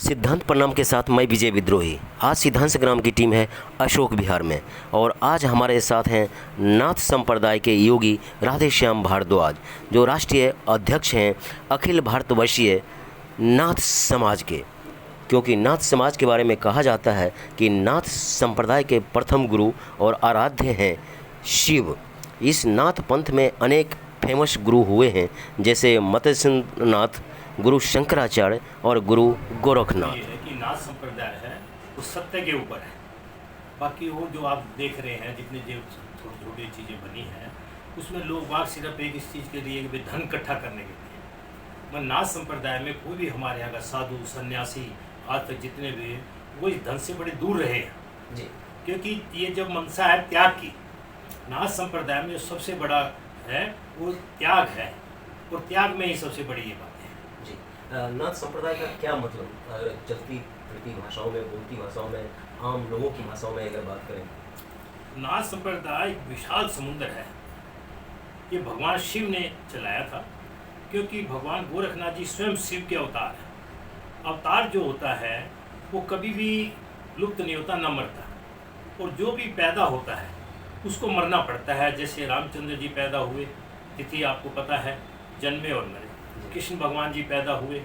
सिद्धांत प्रणाम के साथ मैं विजय विद्रोही। आज सिद्धांत संग्राम की टीम है अशोक विहार में और आज हमारे साथ हैं नाथ संप्रदाय के योगी राधेश्याम भारद्वाज, जो राष्ट्रीय अध्यक्ष हैं अखिल भारतवर्षीय नाथ समाज के। क्योंकि नाथ समाज के बारे में कहा जाता है कि नाथ संप्रदाय के प्रथम गुरु और आराध्य हैं शिव। इस नाथ पंथ में अनेक फेमस गुरु हुए हैं, जैसे मत्स्य नाथ, गुरु शंकराचार्य और गुरु गोरखनाथ। ये है कि नाथ संप्रदाय है वो सत्य के ऊपर है। बाकी वो जो आप देख रहे हैं जितने जो छोटी छोटी चीज़ें बनी हैं उसमें लोग बाग सिर्फ एक इस चीज़ के लिए कि धन इकट्ठा करने के लिए। मैं नाथ संप्रदाय में कोई भी हमारे यहाँ का साधु सन्यासी आज तक जितने भी हैं वो इस धन से बड़े दूर रहे हैं जी। क्योंकि ये जब मनसा है त्याग की, नाथ संप्रदाय में जो सबसे बड़ा है वो त्याग है और त्याग में ही सबसे बड़ी ये बात है। जी, नाथ संप्रदाय का क्या मतलब, चलती फिरती भाषाओं में, बोलती भाषाओं में, आम लोगों की भाषाओं में अगर बात करें? नाथ संप्रदाय एक विशाल समुद्र है। ये भगवान शिव ने चलाया था, क्योंकि भगवान गोरखनाथ जी स्वयं शिव के अवतार हैं। अवतार जो होता है वो कभी भी लुप्त नहीं होता, न मरता, और जो भी पैदा होता है उसको मरना पड़ता है। जैसे रामचंद्र जी पैदा हुए, तिथि आपको पता है, जन्मे और मरे। कृष्ण भगवान जी पैदा हुए,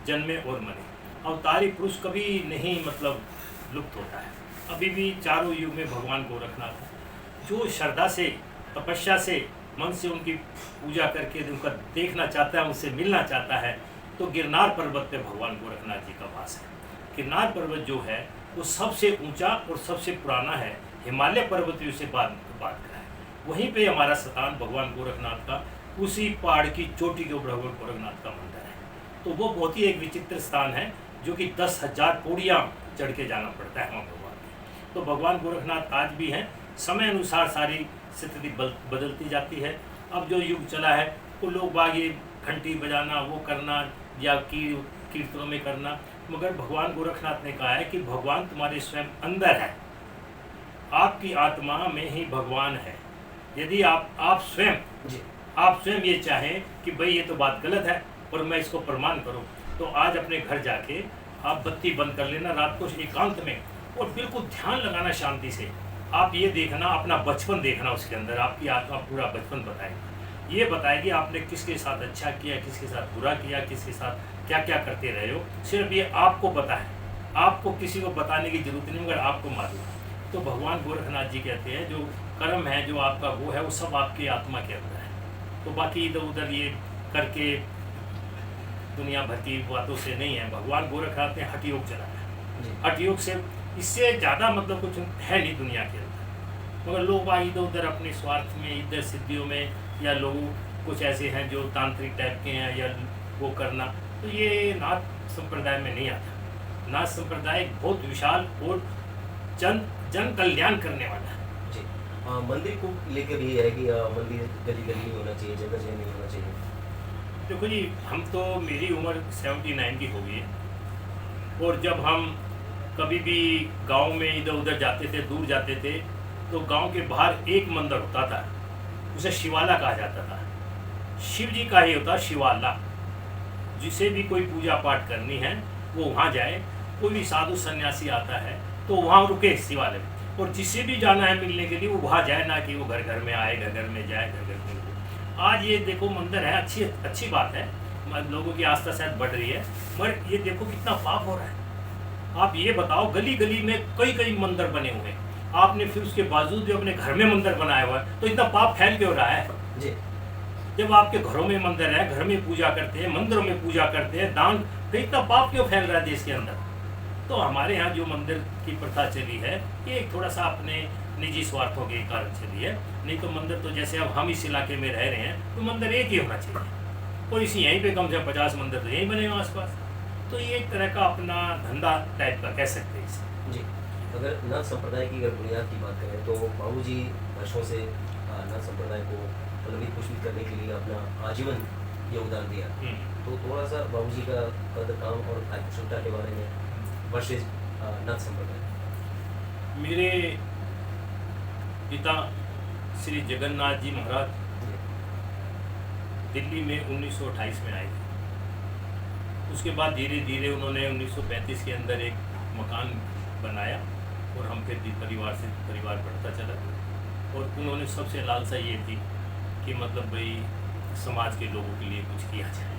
जन्मे और मरे। अवतारी पुरुष कभी नहीं लुप्त होता है। अभी भी चारों युग में भगवान गोरखनाथ है। जो श्रद्धा से, तपस्या से, मन से उनकी पूजा करके उनका देखना चाहता है, उनसे मिलना चाहता है, तो गिरनार पर्वत पे भगवान गोरखनाथ जी का वास है। गिरनार पर्वत जो है वो सबसे ऊंचा और सबसे पुराना है, हिमालय पर्वत से बात का है। वहीं पे हमारा स्थान भगवान गोरखनाथ का, उसी पहाड़ की चोटी के ऊपर भगवान गोरखनाथ का मंदिर है। तो वो बहुत ही एक विचित्र स्थान है, जो कि 10,000 पौड़ियाँ चढ़ के जाना पड़ता है वहाँ भगवान के। तो भगवान गोरखनाथ आज भी हैं। समय अनुसार सारी स्थिति बदलती जाती है। अब जो युग चला है वो लोग बाग ये घंटी बजाना, वो करना, या कीर्तनों में करना, मगर भगवान गोरखनाथ ने कहा है कि भगवान तुम्हारे स्वयं अंदर है, आपकी आत्मा में ही भगवान है। यदि आप स्वयं ये चाहें कि भाई ये तो बात गलत है और मैं इसको प्रमाण करूं, तो आज अपने घर जाके आप बत्ती बंद कर लेना रात को एकांत में, और बिल्कुल ध्यान लगाना शांति से। आप ये देखना, अपना बचपन देखना, उसके अंदर आपकी आत्मा पूरा बचपन बताएगी। ये बताएगी आपने किसके साथ अच्छा किया, किसके साथ बुरा किया, किसके साथ क्या क्या करते रहे हो। सिर्फ ये आपको पता है, आपको किसी को बताने की जरूरत नहीं, मगर आपको मालूम है। तो भगवान गोरखनाथ जी कहते हैं जो कर्म है, जो आपका वो है, वो सब आपकी आत्मा के अंदर है। तो बाकी इधर उधर ये करके दुनिया भर की बातों से नहीं है। भगवान गोरखनाथ ने हठ योग चलाया। हठ योग से इससे ज़्यादा कुछ है नहीं दुनिया के अंदर, मगर लोग वहाँ इधर उधर अपने स्वार्थ में, इधर सिद्धियों में, या लोग कुछ ऐसे हैं जो तांत्रिक टाइप के हैं, या वो करना, तो ये नाथ संप्रदाय में नहीं आता। नाथ संप्रदाय बहुत विशाल और जन कल्याण करने वाला है। जी, मंदिर को लेकर भी है कि मंदिर गली गली नहीं होना चाहिए, जगह जगह नहीं होना चाहिए? देखो जी, हम तो, मेरी उम्र 79 की हो गई है, और जब हम कभी भी गांव में इधर उधर जाते थे, दूर जाते थे, तो गांव के बाहर एक मंदिर होता था, उसे शिवाला कहा जाता था। शिव जी का ही होता शिवाला। जिसे भी कोई पूजा पाठ करनी है वो वहाँ जाए। कोई भी साधु सन्यासी आता है तो वहाँ रुके शिवालय में, और जिसे भी जाना है मिलने के लिए वो वहाँ जाए, ना कि वो घर घर में आए, घर घर में जाए, घर घर में रुके। आज ये देखो मंदिर है, अच्छी बात है, लोगों की आस्था शायद बढ़ रही है, मगर ये देखो कितना पाप हो रहा है। आप ये बताओ, गली गली में कई मंदिर बने हुए हैं, आपने फिर उसके बावजूद भी अपने घर में मंदिर बनाया हुआ है, तो इतना पाप फैल क्यों रहा है? जी, जब आपके घरों में मंदिर है, घर में पूजा करते हैं, मंदिरों में पूजा करते हैं, दान, तो इतना पाप क्यों फैल रहा है देश के अंदर? तो हमारे यहाँ जो मंदिर की प्रथा चली है, ये थोड़ा सा अपने निजी स्वार्थों के कारण चली है। नहीं तो मंदिर तो, जैसे अब हम इस इलाके में रह रहे हैं, तो मंदिर एक ही होना चाहिए, और इसी यहीं पे कम से कम 50 मंदिर तो यहीं बने हुए आसपास। तो ये एक तरह का अपना धंधा टाइप का कह सकते हैं इसे। जी, अगर नाथ संप्रदाय की अगर बुनियाद की बात करें तो बाबूजी वर्षों से नाथ संप्रदाय को फलित पुष्पित करने के लिए अपना आजीवन योगदान दिया। तो थोड़ा सा बाबूजी का कद, काम और कार्यकुशलता के बारे में वर्सेस नाथ संप्रदाय। मेरे पिता श्री जगन्नाथ जी महाराज दिल्ली में 1928 में आए थे। उसके बाद धीरे धीरे उन्होंने 1935 के अंदर एक मकान बनाया और हम फिर परिवार से परिवार बढ़ता चला। और उन्होंने सबसे लालसा ये थी कि मतलब भाई समाज के लोगों के लिए कुछ किया जाए,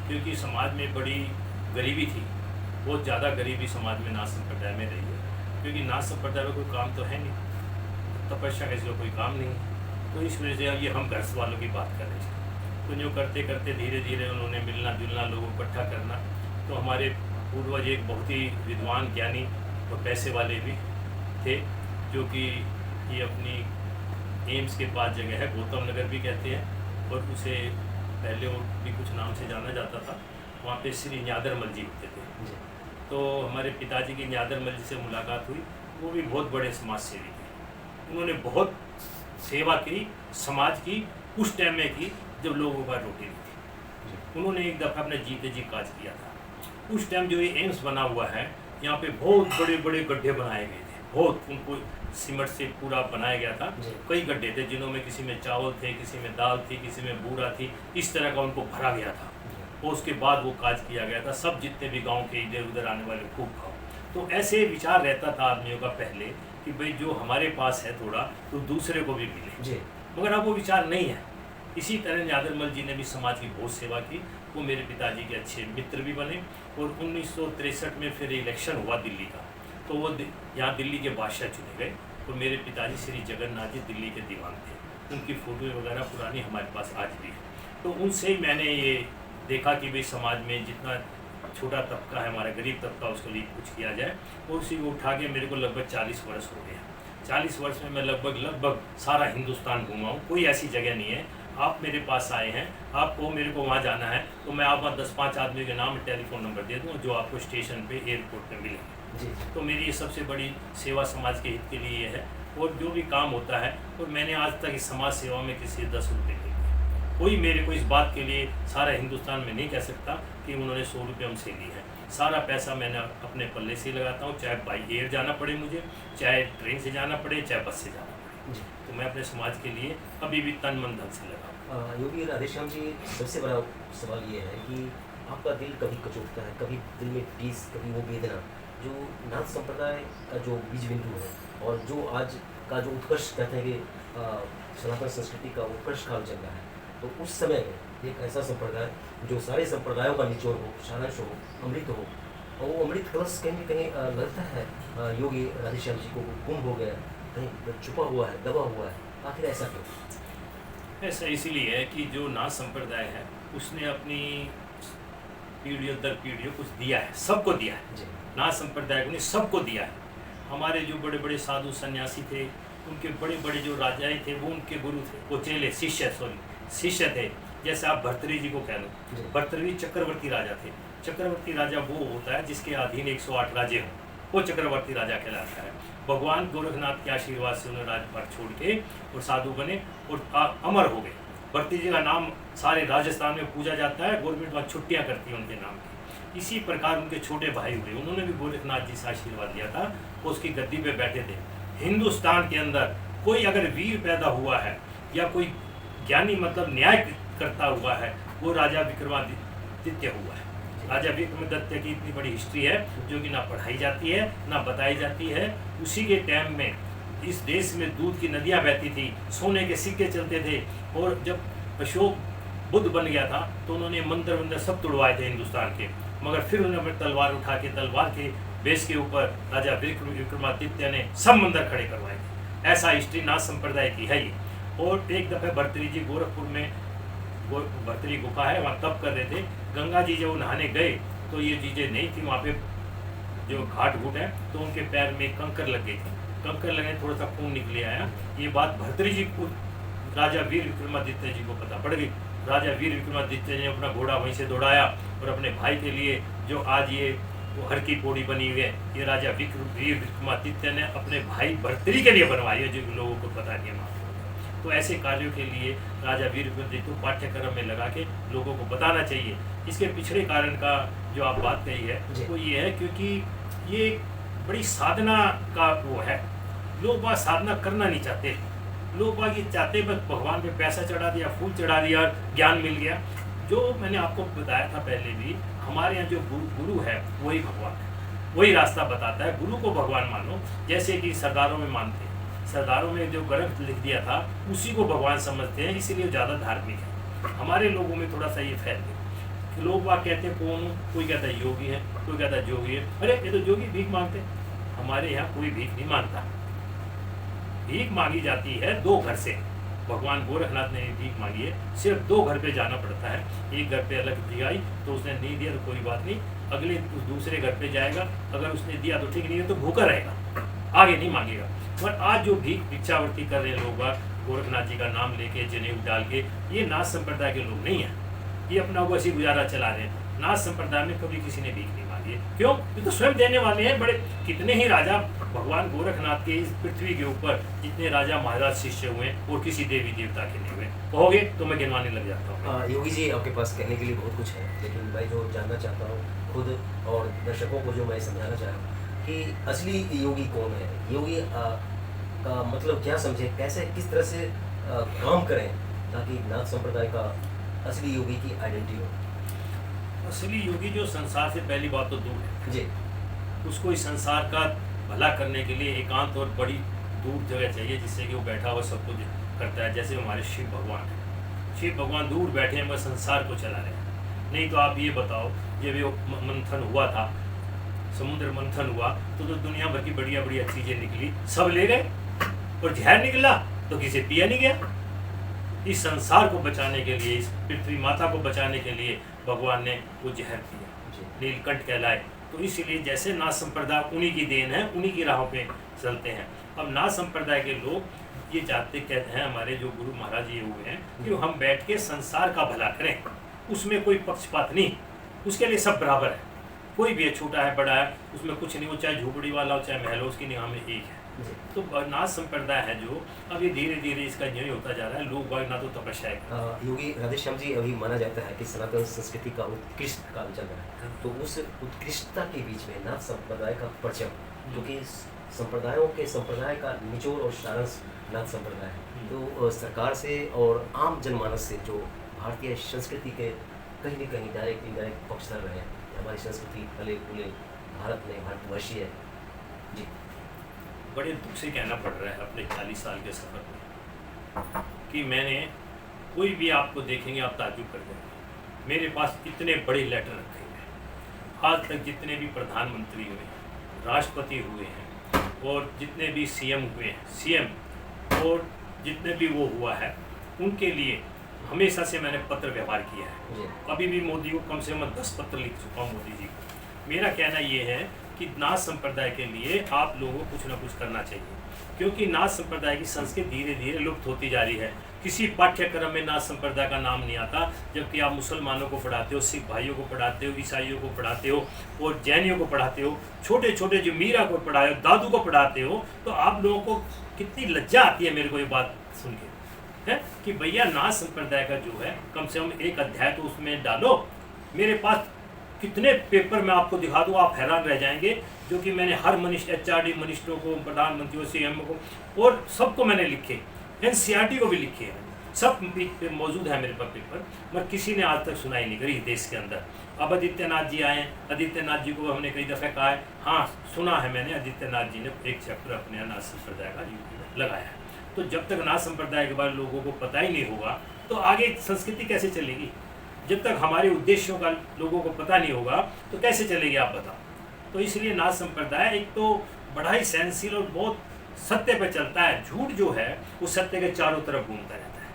क्योंकि समाज में बड़ी गरीबी थी, बहुत ज़्यादा गरीबी समाज में नाथ संप्रदाय में रही है, क्योंकि नाथ संप्रदाय में कोई काम तो है नहीं, तपस्या का कोई काम नहीं, तो इस वजह से अब ये हम घर वालों की बात कर रहे थे। तो जो करते करते धीरे धीरे उन्होंने मिलना जुलना, लोगों को इकट्ठा करना। तो हमारे पूर्वज एक बहुत ही विद्वान ज्ञानी और पैसे वाले भी थे, जो कि ये अपनी एम्स के पास जगह है, गौतम नगर भी कहते हैं, और उसे पहले और भी कुछ नाम से जाना जाता था। वहाँ पे श्री न्यादरमल जी होते थे। तो हमारे पिताजी की न्यादरमल जी से मुलाकात हुई। वो भी बहुत बड़े समाज सेवी थे, उन्होंने बहुत सेवा की समाज की, उस टाइम में की जब लोगों का रोटी नहीं थी। उन्होंने एक दफ़ा अपने जीते जी काज किया था। उस टाइम जो ये एम्स बना हुआ है, यहाँ पे बहुत बड़े बड़े गड्ढे बनाए गए थे, बहुत उनको सीमेंट से पूरा बनाया गया था। कई गड्ढे थे जिन्हों में किसी में चावल थे, किसी में दाल थी, किसी में बूरा थी, इस तरह का उनको भरा गया था। और उसके बाद वो काज किया गया था, सब जितने भी गांव के इधर उधर आने वाले खूब खाओ। तो ऐसे विचार रहता था आदमियों का पहले कि भाई जो हमारे पास है थोड़ा तो दूसरे को भी मिले, मगर अब वो विचार नहीं है। इसी तरह न्यादरमल जी ने भी समाज की बहुत सेवा की। वो मेरे पिताजी के अच्छे मित्र भी बने। और 1963 में फिर इलेक्शन हुआ दिल्ली का, तो वो यहाँ दिल्ली के बादशाह चुने गए। और मेरे पिताजी श्री जगन्नाथ जी दिल्ली के दीवान थे, उनकी फ़ोटो वगैरह पुरानी हमारे पास आज भी है। तो उनसे ही मैंने ये देखा कि भाई समाज में जितना छोटा तबका है, हमारा गरीब तबका, उसके लिए कुछ किया जाए। और उसी को उठा के मेरे को लगभग 40 वर्ष हो गया। 40 वर्ष में मैं लगभग सारा हिंदुस्तान घूमा हूँ। कोई ऐसी जगह नहीं है, आप मेरे पास आए हैं, आपको मेरे को वहाँ जाना है तो मैं आपका 10-5 आदमी के नाम टेलीफोन नंबर दे दूँ जो आपको स्टेशन पे एयरपोर्ट पे मिलेंगे। तो मेरी ये सबसे बड़ी सेवा समाज के हित के लिए ये है। और जो भी काम होता है, और मैंने आज तक इस समाज सेवा में किसी 10 रुपये नहीं दिए। कोई मेरे को इस बात के लिए सारा हिंदुस्तान में नहीं कह सकता कि उन्होंने 100 रुपये हमसे ली है। सारा पैसा मैंने अपने पल्ले से लगाता हूँ, चाहे बाई एयर जाना पड़े मुझे, चाहे ट्रेन से जाना पड़े, चाहे बस से जाना पड़े। तो मैं अपने समाज के लिए अभी भी तन मन धन से लगा। योगी राधेश्याम जी, सबसे बड़ा सवाल ये है कि आपका दिल कभी कचोटता है, कभी दिल में टीस, कभी वो वेदना, जो नाथ संप्रदाय का जो बीज बिंदु है और जो आज का जो उत्कर्ष कहते हैं कि सनातन संस्कृति का उत्कर्ष काल चल रहा है, तो उस समय में एक ऐसा संप्रदाय जो सारे संप्रदायों का निचोड़ हो, सारांश हो, अमृत हो, और वो अमृत कलश कहीं न कहीं लगता है योगी राधेश्याम जी को गुम हो गया, कहीं छुपा हुआ है, दबा हुआ है। आखिर ऐसा क्यों? ऐसा इसीलिए है कि जो नाथ संप्रदाय है उसने अपनी पीढ़ियों दर पीढ़ियों कुछ दिया है, सबको दिया है। नाथ संप्रदाय ने सबको दिया है। हमारे जो बड़े बड़े साधु सन्यासी थे, उनके बड़े बड़े जो राजाएं थे वो उनके गुरु थे, वो चेले शिष्य थे। जैसे आप भर्तृहरि जी को कह लो, भर्तृहरि चक्रवर्ती राजा थे। चक्रवर्ती राजा वो होता है जिसके अधीन 108 राजे हों, वो चक्रवर्ती राजा कहलाता है। भगवान गोरखनाथ के आशीर्वाद से उन्होंने राजपाट छोड़ के और साधु बने और अमर हो गए। भर्तृहरि जी का नाम सारे राजस्थान में पूजा जाता है, गवर्नमेंट वहाँ छुट्टियाँ करती है उनके नाम की। इसी प्रकार उनके छोटे भाई हुए, उन्होंने भी गोरखनाथ जी से आशीर्वाद लिया था, वो उसकी गद्दी पे बैठे थे। हिंदुस्तान के अंदर कोई अगर वीर पैदा हुआ है या कोई ज्ञानी मतलब न्याय करता हुआ है, वो राजा विक्रमादित्य हुआ है। राजा विक्रमादित्य की इतनी बड़ी हिस्ट्री है जो कि ना पढ़ाई जाती है ना बताई जाती है। उसी के टाइम में इस देश में दूध की नदियाँ बहती थी, सोने के सिक्के चलते थे। और जब अशोक बुद्ध बन गया था तो उन्होंने मंदिर सब तोड़वाए थे हिंदुस्तान के, मगर फिर उन्होंने तलवार उठा के तलवार के बेस के ऊपर राजा विक्रमादित्य ने सब मंदिर खड़े करवाए थे। ऐसा हिस्ट्री नाथ संप्रदाय की है ये। और एक दफ़े भर्तृहरि जी गोरखपुर में भर्तृहरि गुफा है, वहाँ तप कर रहे थे। गंगा जी जब नहाने गए तो ये चीज़ें नहीं थी वहाँ पे, जो घाट घूट है, तो उनके पैर में कंकर लग गई थी। कंकर लगने थोड़ा सा खून निकले आया। ये बात भर्तृहरि जी को, राजा वीर विक्रमादित्य जी को पता पड़ गई। राजा वीर विक्रमादित्य ने अपना घोड़ा वहीं से दौड़ाया और अपने भाई के लिए, जो आज ये वो हर की पौड़ी बनी हुई है, ये राजा वीर विक्रमादित्य ने अपने भाई भर्तृहरि के लिए बनवाई है, जो लोगों को पता नहीं है। तो ऐसे कार्यों के लिए राजा वीर विक्रमादित्य को पाठ्यक्रम में लगा के लोगों को बताना चाहिए। इसके पिछड़े कारण का जो आप बात कही है वो ये है क्योंकि ये बड़ी साधना का वो है। लोग बात साधना करना नहीं चाहते, लोग बात ये चाहते बस भगवान पे पैसा चढ़ा दिया, फूल चढ़ा दिया और ज्ञान मिल गया। जो मैंने आपको बताया था पहले भी, हमारे यहाँ जो गुरु है वही भगवान है, वही रास्ता बताता है। गुरु को भगवान मानो, जैसे कि सरदारों में मानते हैं। सरदारों में जो ग्रंथ लिख दिया था उसी को भगवान समझते हैं, इसीलिए ज़्यादा धार्मिक है। हमारे लोगों में थोड़ा सा ये फैल गया कि लोग बात कहते हैं कौन हूँ, कोई कहता है योगी है, कोई कहता है जोगी है। अरे ये तो जोगी भीख मांगते हैं। हमारे यहाँ कोई भीख नहीं मांगता। भीख मांगी जाती है 2 घर से। भगवान गोरखनाथ ने भीख मांगी है, सिर्फ 2 घर पे जाना पड़ता है। एक घर पे अलग दिखाई तो उसने नहीं दिया तो कोई बात नहीं, अगले दूसरे घर पे जाएगा, अगर उसने दिया तो ठीक, नहीं है तो भूखा रहेगा, आगे नहीं मांगेगा। पर आज जो भिक्षावृत्ति कर रहे हैं लोग गोरखनाथ जी का नाम लेके जनेऊ डाल के, ये नाथ संप्रदाय के लोग नहीं हैं। ये अपना वैसी गुजारा चला रहे हैं। नाथ संप्रदाय में कभी किसी ने भीख नहीं मांगी है। क्यों? ये तो स्वयं देने वाले हैं। बड़े कितने ही राजा भगवान गोरखनाथ के इस पृथ्वी के ऊपर जितने राजा महाराज शिष्य हुए और किसी देवी देवता के नहीं हुए। कहोगे तो मैं गिनवाने लग जाता हूँ। योगी जी, आपके पास कहने के लिए बहुत कुछ है, लेकिन मैं जो जानना चाहता हूँ खुद और दर्शकों को जो मैं समझाना चाह रहा हूँ कि असली योगी कौन है। योगी का मतलब क्या समझे, कैसे किस तरह से काम करें ताकि नाथ संप्रदाय का असली योगी की आइडेंटिटी हो। असली योगी जो संसार से पहली बात तो दूर है जी, उसको इस संसार का भला करने के लिए एकांत और बड़ी दूर जगह चाहिए जिससे कि वो बैठा हुआ सब कुछ करता है। जैसे हमारे शिव भगवान है, शिव भगवान दूर बैठे हैं, बस संसार को चला रहे हैं। नहीं तो आप ये बताओ, जब ये मंथन हुआ था, समुद्र मंथन हुआ तो दुनिया भर की बढ़िया बढ़िया चीज़ें निकली, सब ले गए, और जहर निकला तो किसी पिया नहीं गया। इस संसार को बचाने के लिए, इस पृथ्वी माता को बचाने के लिए भगवान ने वो जहर दिया, नीलकंठ कहलाए। तो इसीलिए जैसे नाथ संप्रदाय उन्हीं की देन है, उन्हीं की राहों पे चलते हैं। अब नाथ संप्रदाय के लोग ये चाहते कहते हैं, हमारे जो गुरु महाराज ये हुए हैं कि हम बैठ के संसार का भला करें, उसमें कोई पक्षपात नहीं, उसके लिए सब बराबर है। कोई भी है, छोटा है बड़ा है, उसमें कुछ नहीं, वो चाहे झोपड़ी वाला हो चाहे महल हो, उसकी निगाह में एक है। तो नाथ संप्रदाय है जो अब ये धीरे धीरे इसका यही होता जा रहा है। लोग बाग ना तो तपस्या है। योगी राधेश्याम जी, अभी माना जाता है कि सनातन संस्कृति का उत्कृष्ट काल चल रहा है, तो उस उत्कृष्टता के बीच में नाथ संप्रदाय का परचम, क्योंकि संप्रदाय का निचोड़ और सारांश नाथ संप्रदाय है, तो सरकार से और आम जनमानस से जो भारतीय संस्कृति के कहीं न कहीं डायरेक्ट इनडायरेक्ट पक्षधर रहे हैं, हमारी संस्कृति फले फूले भारत में भारतवर्षीय है जी, बड़े दुख से कहना पड़ रहा है अपने 40 साल के सफ़र में कि मैंने, कोई भी आपको देखेंगे आप ताज्जुब कर जाएंगे, मेरे पास इतने बड़े लेटर रखे हुए हैं। आज तक जितने भी प्रधानमंत्री हुए, राष्ट्रपति हुए हैं, और जितने भी सीएम और जितने भी वो हुआ है, उनके लिए हमेशा से मैंने पत्र व्यवहार किया है। अभी भी मोदी को कम से कम 10 पत्र लिख चुका हूँ मोदी जी को। मेरा कहना ये है कि नाथ संप्रदाय के लिए आप लोगों को कुछ ना कुछ करना चाहिए, क्योंकि नाथ संप्रदाय की संस्कृति धीरे धीरे लुप्त होती जा रही है। किसी पाठ्यक्रम में नाथ संप्रदाय का नाम नहीं आता, जबकि आप मुसलमानों को पढ़ाते हो, सिख भाइयों को पढ़ाते हो, ईसाइयों को पढ़ाते हो और जैनियों को पढ़ाते हो, छोटे छोटे जो मीरा को पढ़ाए हो, दादू को पढ़ाते हो, तो आप लोगों को कितनी लज्जा आती है मेरे को ये बात सुन के, है कि भैया नाथ संप्रदाय का जो है कम से कम एक अध्याय तो उसमें डालो। मेरे पास कितने पेपर मैं आपको दिखा दूँ, आप हैरान रह जाएंगे, जो कि मैंने हर HRD मिनिस्टरों को, प्रधानमंत्रियों, CM को और सबको मैंने लिखे, NCERT को भी लिखे हैं, सब मौजूद है मेरे पास पेपर, मगर किसी ने आज तक सुनाई नहीं करी देश के अंदर। अब आदित्यनाथ जी आए, आदित्यनाथ जी को हमने कई दफ़े कहा है, हाँ सुना है मैंने, आदित्यनाथ जी ने एक चैप्टर अपने नाथ संप्रदाय का लगाया है। तो जब तक नाथ संप्रदाय के बारे में लोगों को पता ही नहीं होगा तो आगे संस्कृति कैसे चलेगी? जब तक हमारे उद्देश्यों का लोगों को पता नहीं होगा तो कैसे चलेगी आप बताओ। तो इसलिए नाथ संप्रदाय एक तो बड़ा ही सहनशील और बहुत सत्य पे चलता है। झूठ जो है वो सत्य के चारों तरफ घूमता रहता है,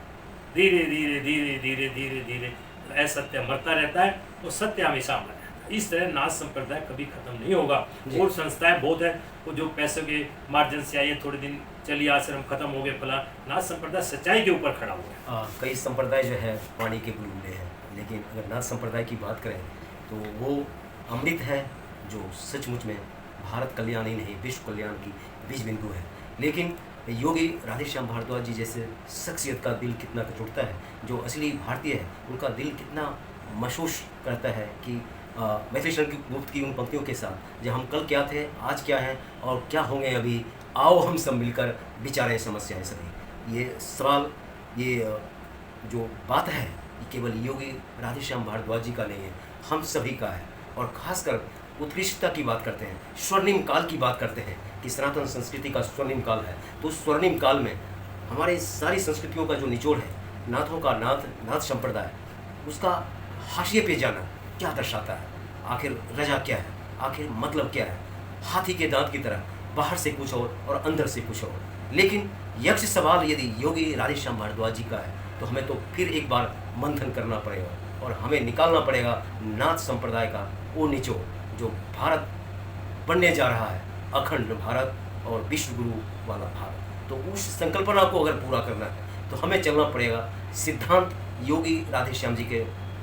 धीरे धीरे धीरे धीरे धीरे धीरे असत्य मरता रहता है और सत्य हमेशा अमर रहता है। इस तरह नाथ संप्रदाय कभी खत्म नहीं होगा। और संस्थाएं बहुत है वो जो पैसों के मार्जिन से आई, थोड़े दिन चलिए आश्रम खत्म हो गए फला, नाथ संप्रदाय सच्चाई के ऊपर खड़ा हुआ है। कई संप्रदाय जो है पानी के बुलबुले हैं, लेकिन अगर नाथ संप्रदाय की बात करें तो वो अमृत है जो सचमुच में भारत कल्याण ही नहीं विश्व कल्याण की बीज बिंदु है। लेकिन योगी राधेश्याम भारद्वाज जी जैसे शख्सियत का दिल कितना टूटता है, जो असली भारतीय है उनका दिल कितना महसूस करता है कि मैथिली शरण गुप्त की उन पंक्तियों के साथ, जब हम कल क्या थे आज क्या हैं और क्या होंगे अभी, आओ हम सब मिलकर विचारें समस्याएं सभी। ये सवाल, ये जो बात है, ये केवल योगी राधेश्याम भारद्वाज जी का नहीं है, हम सभी का है। और खासकर उत्कृष्टता की बात करते हैं, स्वर्णिम काल की बात करते हैं कि सनातन संस्कृति का स्वर्णिम काल है। तो उस स्वर्णिम काल में हमारे सारी संस्कृतियों का जो निचोड़ है, नाथों का नाथ संप्रदाय, उसका हाशिए पे जाना क्या दर्शाता है, आखिर रजा क्या है, आखिर मतलब क्या है। हाथी के दांत की तरह बाहर से कुछ और अंदर से कुछ और। लेकिन यक्ष सवाल यदि योगी राधेश्याम भारद्वाज जी का है तो हमें तो फिर एक बार मंथन करना पड़ेगा और हमें निकालना पड़ेगा नाथ संप्रदाय का वो निचोड़ जो भारत बनने जा रहा है, अखंड भारत और विश्व गुरु वाला भारत। तो उस संकल्पना को अगर पूरा करना है तो हमें चलना पड़ेगा सिद्धांत योगी राधेश्याम जी के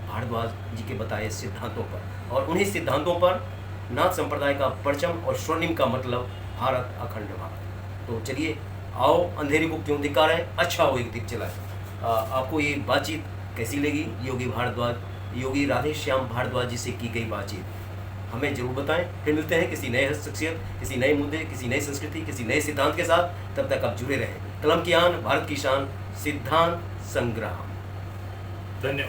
भारद्वाज जी के बताए सिद्धांतों पर, और उन्हीं सिद्धांतों पर नाथ संप्रदाय का परचम और स्वर्णिम का मतलब भारत, अखंड भारत। तो चलिए आओ, अंधेरे को क्यों दिखा रहे, अच्छा हो एक दिख चलाए। आपको ये बातचीत कैसी लगी, योगी राधेश्याम भारद्वाज जी से की गई बातचीत हमें जरूर बताएं। फिर मिलते हैं किसी नए शख्सियत, किसी नए मुद्दे, किसी नई संस्कृति, किसी नए सिद्धांत के साथ। तब तक आप जुड़े रहें। कलम की आन, भारत की शान, सिद्धांत संग्राम। धन्यवाद।